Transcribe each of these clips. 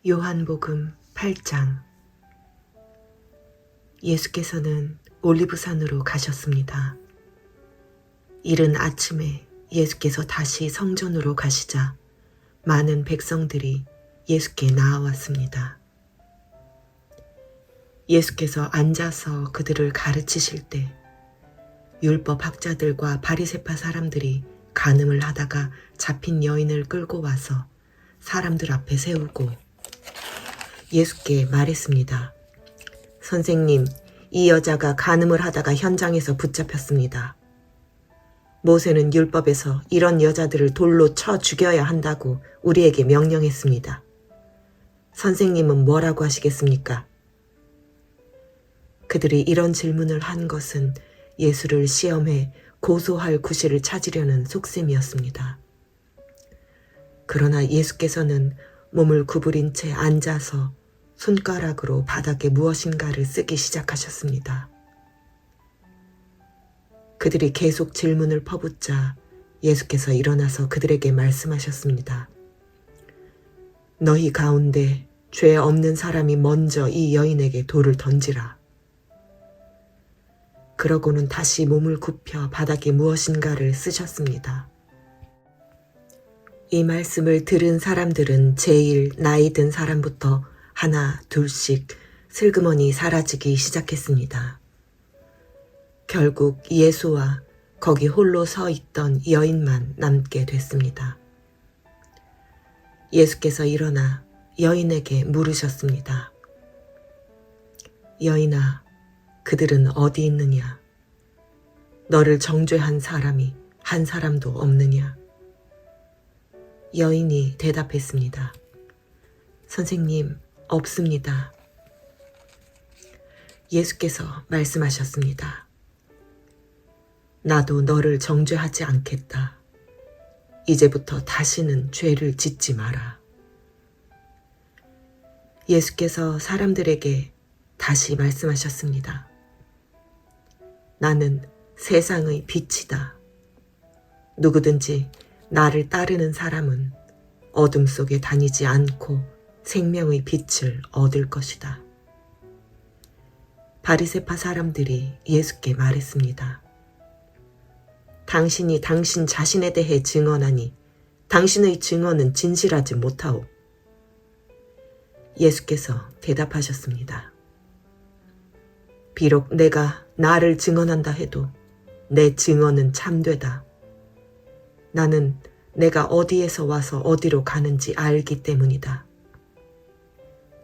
요한복음 8장. 예수께서는 올리브산으로 가셨습니다. 이른 아침에 예수께서 다시 성전으로 가시자 많은 백성들이 예수께 나아왔습니다. 예수께서 앉아서 그들을 가르치실 때 율법 학자들과 바리새파 사람들이 간음을 하다가 잡힌 여인을 끌고 와서 사람들 앞에 세우고 예수께 말했습니다. 선생님, 이 여자가 간음을 하다가 현장에서 붙잡혔습니다. 모세는 율법에서 이런 여자들을 돌로 쳐 죽여야 한다고 우리에게 명령했습니다. 선생님은 뭐라고 하시겠습니까? 그들이 이런 질문을 한 것은 예수를 시험해 고소할 구실을 찾으려는 속셈이었습니다. 그러나 예수께서는 몸을 구부린 채 앉아서 손가락으로 바닥에 무엇인가를 쓰기 시작하셨습니다. 그들이 계속 질문을 퍼붓자 예수께서 일어나서 그들에게 말씀하셨습니다. 너희 가운데 죄 없는 사람이 먼저 이 여인에게 돌을 던지라. 그러고는 다시 몸을 굽혀 바닥에 무엇인가를 쓰셨습니다. 이 말씀을 들은 사람들은 제일 나이 든 사람부터 하나 둘씩 슬그머니 사라지기 시작했습니다. 결국 예수와 거기 홀로 서 있던 여인만 남게 됐습니다. 예수께서 일어나 여인에게 물으셨습니다. 여인아, 그들은 어디 있느냐? 너를 정죄한 사람이 한 사람도 없느냐? 여인이 대답했습니다. 선생님, 없습니다. 예수께서 말씀하셨습니다. 나도 너를 정죄하지 않겠다. 이제부터 다시는 죄를 짓지 마라. 예수께서 사람들에게 다시 말씀하셨습니다. 나는 세상의 빛이다. 누구든지 나를 따르는 사람은 어둠 속에 다니지 않고 생명의 빛을 얻을 것이다. 바리새파 사람들이 예수께 말했습니다. 당신이 당신 자신에 대해 증언하니 당신의 증언은 진실하지 못하오. 예수께서 대답하셨습니다. 비록 내가 나를 증언한다 해도 내 증언은 참되다. 나는 내가 어디에서 와서 어디로 가는지 알기 때문이다.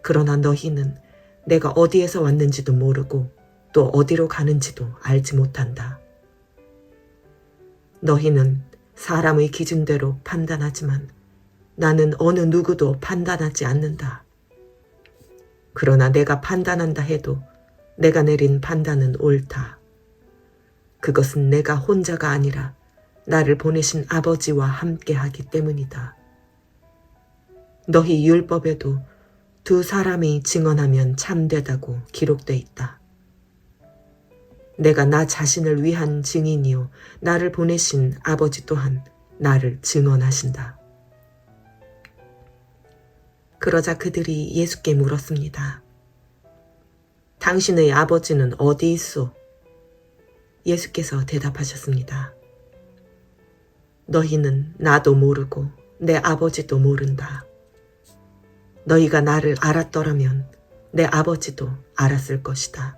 그러나 너희는 내가 어디에서 왔는지도 모르고 또 어디로 가는지도 알지 못한다. 너희는 사람의 기준대로 판단하지만 나는 어느 누구도 판단하지 않는다. 그러나 내가 판단한다 해도 내가 내린 판단은 옳다. 그것은 내가 혼자가 아니라 나를 보내신 아버지와 함께하기 때문이다. 너희 율법에도 두 사람이 증언하면 참되다고 기록돼 있다. 내가 나 자신을 위한 증인이요 나를 보내신 아버지 또한 나를 증언하신다. 그러자 그들이 예수께 물었습니다. 당신의 아버지는 어디 있소? 예수께서 대답하셨습니다. 너희는 나도 모르고 내 아버지도 모른다. 너희가 나를 알았더라면 내 아버지도 알았을 것이다.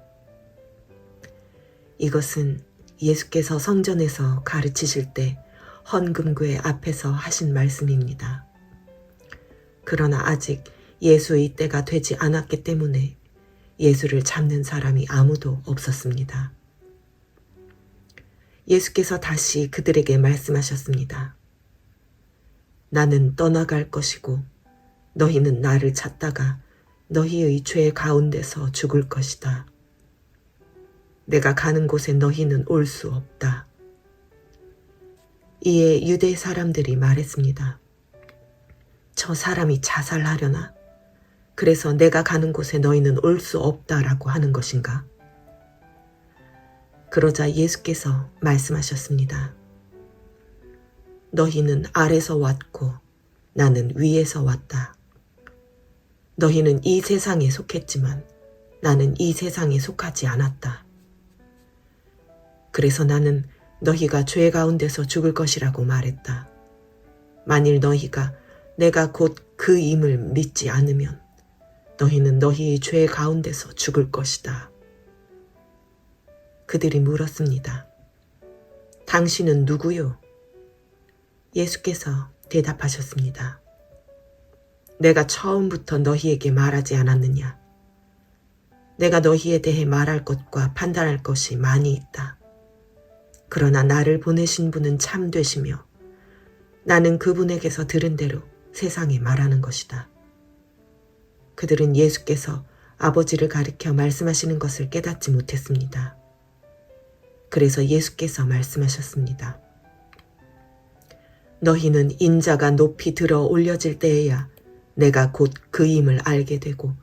이것은 예수께서 성전에서 가르치실 때 헌금궤 앞에서 하신 말씀입니다. 그러나 아직 예수의 때가 되지 않았기 때문에 예수를 잡는 사람이 아무도 없었습니다. 예수께서 다시 그들에게 말씀하셨습니다. 나는 떠나갈 것이고 너희는 나를 찾다가 너희의 죄 가운데서 죽을 것이다. 내가 가는 곳에 너희는 올 수 없다. 이에 유대 사람들이 말했습니다. 저 사람이 자살하려나? 그래서 내가 가는 곳에 너희는 올 수 없다라고 하는 것인가? 그러자 예수께서 말씀하셨습니다. 너희는 아래서 왔고 나는 위에서 왔다. 너희는 이 세상에 속했지만 나는 이 세상에 속하지 않았다. 그래서 나는 너희가 죄 가운데서 죽을 것이라고 말했다. 만일 너희가 내가 곧 그임을 믿지 않으면 너희는 너희의 죄 가운데서 죽을 것이다. 그들이 물었습니다. 당신은 누구요? 예수께서 대답하셨습니다. 내가 처음부터 너희에게 말하지 않았느냐? 내가 너희에 대해 말할 것과 판단할 것이 많이 있다. 그러나 나를 보내신 분은 참되시며 나는 그분에게서 들은 대로 세상에 말하는 것이다. 그들은 예수께서 아버지를 가리켜 말씀하시는 것을 깨닫지 못했습니다. 그래서 예수께서 말씀하셨습니다. 너희는 인자가 높이 들어 올려질 때에야 내가 곧 그임을 알게 되고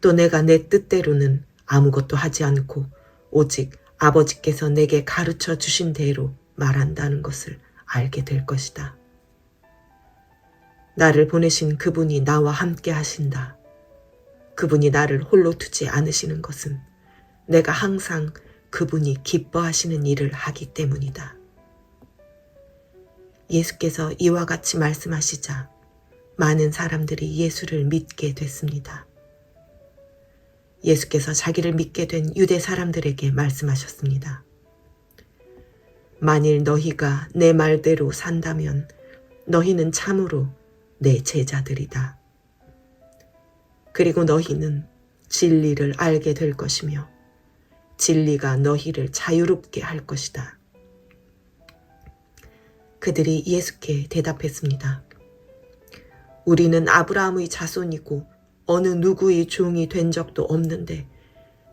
또 내가 내 뜻대로는 아무것도 하지 않고 오직 아버지께서 내게 가르쳐 주신 대로 말한다는 것을 알게 될 것이다. 나를 보내신 그분이 나와 함께 하신다. 그분이 나를 홀로 두지 않으시는 것은 내가 항상 그분이 기뻐하시는 일을 하기 때문이다. 예수께서 이와 같이 말씀하시자 많은 사람들이 예수를 믿게 됐습니다. 예수께서 자기를 믿게 된 유대 사람들에게 말씀하셨습니다. 만일 너희가 내 말대로 산다면 너희는 참으로 내 제자들이다. 그리고 너희는 진리를 알게 될 것이며 진리가 너희를 자유롭게 할 것이다. 그들이 예수께 대답했습니다. 우리는 아브라함의 자손이고 어느 누구의 종이 된 적도 없는데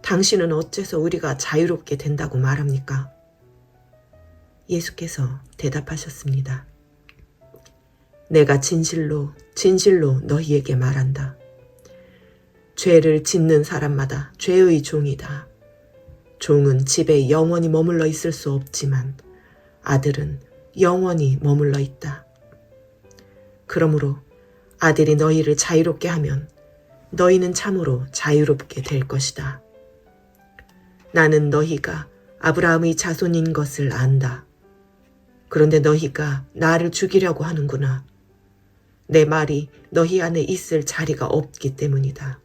당신은 어째서 우리가 자유롭게 된다고 말합니까? 예수께서 대답하셨습니다. 내가 진실로 너희에게 말한다. 죄를 짓는 사람마다 죄의 종이다. 종은 집에 영원히 머물러 있을 수 없지만 아들은 영원히 머물러 있다. 그러므로 아들이 너희를 자유롭게 하면 너희는 참으로 자유롭게 될 것이다. 나는 너희가 아브라함의 자손인 것을 안다. 그런데 너희가 나를 죽이려고 하는구나. 내 말이 너희 안에 있을 자리가 없기 때문이다.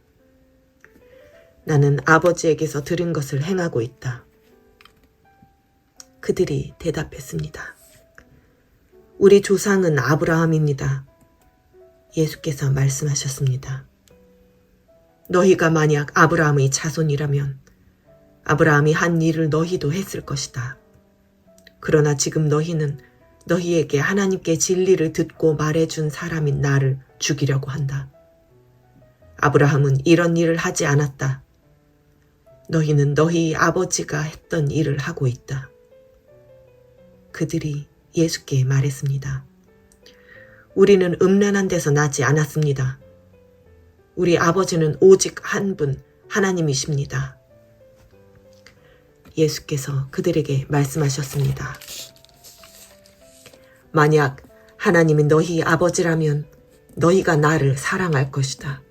나는 아버지에게서 들은 것을 행하고 있다. 그들이 대답했습니다. 우리 조상은 아브라함입니다. 예수께서 말씀하셨습니다. 너희가 만약 아브라함의 자손이라면 아브라함이 한 일을 너희도 했을 것이다. 그러나 지금 너희는 너희에게 하나님께 진리를 듣고 말해준 사람인 나를 죽이려고 한다. 아브라함은 이런 일을 하지 않았다. 너희는 너희 아버지가 했던 일을 하고 있다. 그들이 예수께 말했습니다. 우리는 음란한 데서 나지 않았습니다. 우리 아버지는 오직 한 분 하나님이십니다. 예수께서 그들에게 말씀하셨습니다. 만약 하나님이 너희 아버지라면 너희가 나를 사랑할 것이다.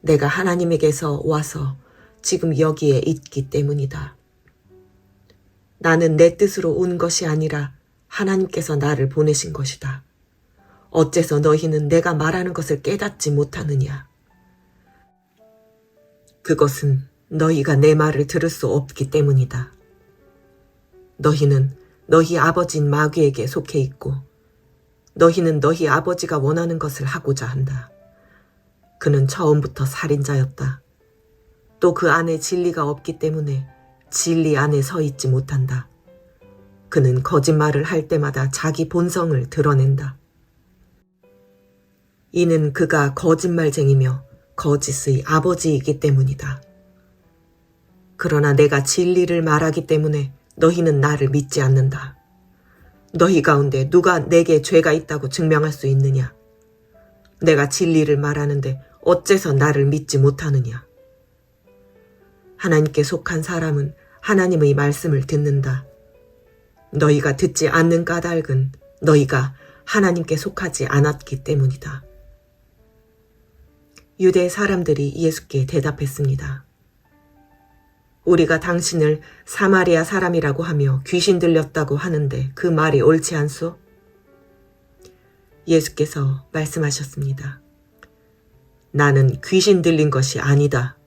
내가 하나님에게서 와서 지금 여기에 있기 때문이다. 나는 내 뜻으로 온 것이 아니라 하나님께서 나를 보내신 것이다. 어째서 너희는 내가 말하는 것을 깨닫지 못하느냐? 그것은 너희가 내 말을 들을 수 없기 때문이다. 너희는 너희 아버지인 마귀에게 속해 있고 너희는 너희 아버지가 원하는 것을 하고자 한다. 그는 처음부터 살인자였다. 또 그 안에 진리가 없기 때문에 진리 안에 서 있지 못한다. 그는 거짓말을 할 때마다 자기 본성을 드러낸다. 이는 그가 거짓말쟁이며 거짓의 아버지이기 때문이다. 그러나 내가 진리를 말하기 때문에 너희는 나를 믿지 않는다. 너희 가운데 누가 내게 죄가 있다고 증명할 수 있느냐? 내가 진리를 말하는데 어째서 나를 믿지 못하느냐? 하나님께 속한 사람은 하나님의 말씀을 듣는다. 너희가 듣지 않는 까닭은 너희가 하나님께 속하지 않았기 때문이다. 유대 사람들이 예수께 대답했습니다. 우리가 당신을 사마리아 사람이라고 하며 귀신 들렸다고 하는데 그 말이 옳지 않소? 예수께서 말씀하셨습니다. 나는 귀신 들린 것이 아니다.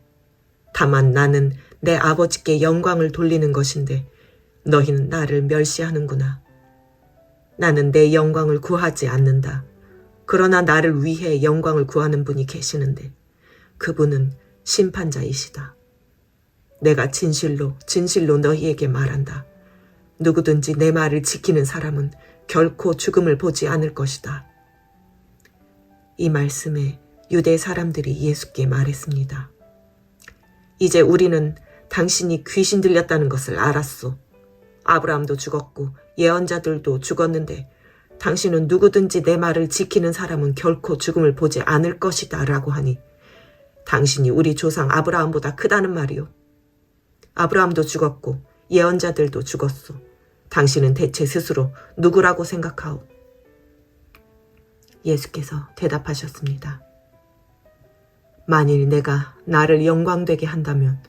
다만 나는 내 아버지께 영광을 돌리는 것인데 너희는 나를 멸시하는구나. 나는 내 영광을 구하지 않는다. 그러나 나를 위해 영광을 구하는 분이 계시는데 그분은 심판자이시다. 내가 진실로 진실로 너희에게 말한다. 누구든지 내 말을 지키는 사람은 결코 죽음을 보지 않을 것이다. 이 말씀에 유대 사람들이 예수께 말했습니다. 이제 우리는 당신이 귀신 들렸다는 것을 알았소. 아브라함도 죽었고 예언자들도 죽었는데 당신은 누구든지 내 말을 지키는 사람은 결코 죽음을 보지 않을 것이다 라고 하니 당신이 우리 조상 아브라함보다 크다는 말이오. 아브라함도 죽었고 예언자들도 죽었소. 당신은 대체 스스로 누구라고 생각하오? 예수께서 대답하셨습니다. 만일 내가 나를 영광되게 한다면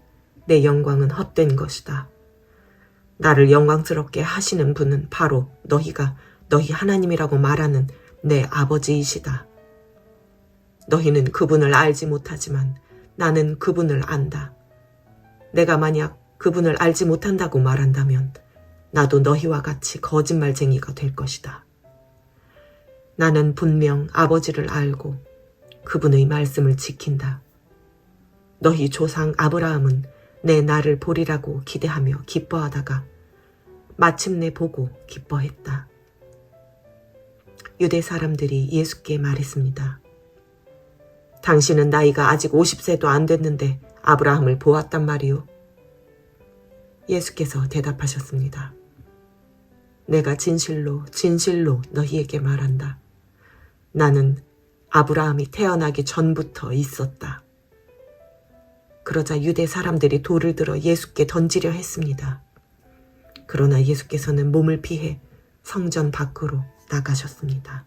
내 영광은 헛된 것이다. 나를 영광스럽게 하시는 분은 바로 너희가 너희 하나님이라고 말하는 내 아버지이시다. 너희는 그분을 알지 못하지만 나는 그분을 안다. 내가 만약 그분을 알지 못한다고 말한다면 나도 너희와 같이 거짓말쟁이가 될 것이다. 나는 분명 아버지를 알고 그분의 말씀을 지킨다. 너희 조상 아브라함은 내 날을 보리라고 기대하며 기뻐하다가 마침내 보고 기뻐했다. 유대 사람들이 예수께 말했습니다. 당신은 나이가 아직 50세도 안 됐는데 아브라함을 보았단 말이오? 예수께서 대답하셨습니다. 내가 진실로 진실로 너희에게 말한다. 나는 아브라함이 태어나기 전부터 있었다. 그러자 유대 사람들이 돌을 들어 예수께 던지려 했습니다. 그러나 예수께서는 몸을 피해 성전 밖으로 나가셨습니다.